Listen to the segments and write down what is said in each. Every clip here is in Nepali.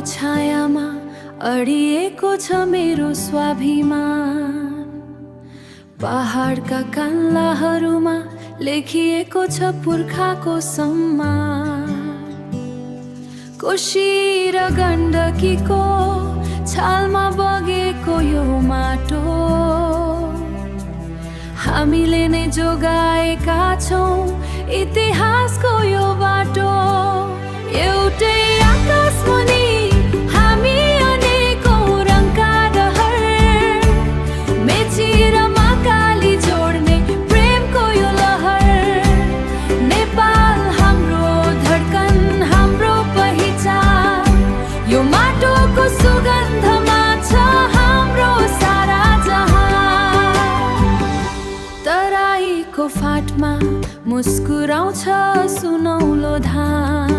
छायामा अडिएको छ मेरो स्वाभिमान। पहाडका कान्लाहरूमा लेखिएको छ पुर्खाको सम्मान। कोशी र गण्डकीको छालमा बगेको यो माटो हामीले नै जोगाएका छौं इतिहासको यो बाटो। एउटै आकाश मुनि हामी अनेकौं रङका रहर, मेची र महाकाली जोड्ने प्रेमको यो लहर। नेपाल हाम्रो धड्कन, हाम्रो पहिचान, यो माटोको सुगन्धमा छ हाम्रो सारा जहान। तराईको फाटमा मुस्कुराउँछ सुनौलो धान,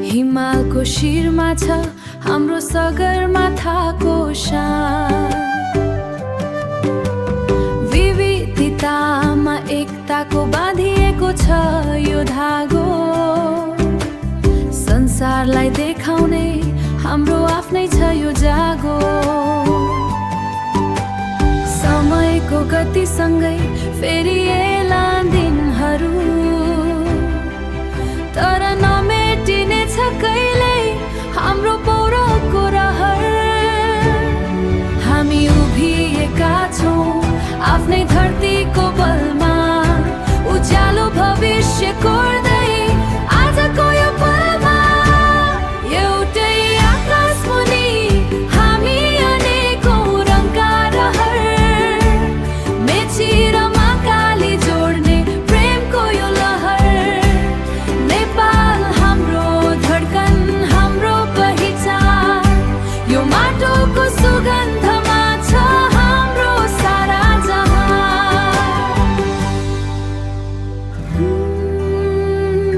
हिमालको शिरमा छ हाम्रो सगरमाथाको शान। विविधतामा एकताको बाँधिएको छ यो धागो, संसारलाई देखाउने हाम्रो आफ्नै छ यो जागो। समयको गतिसँगै फेरि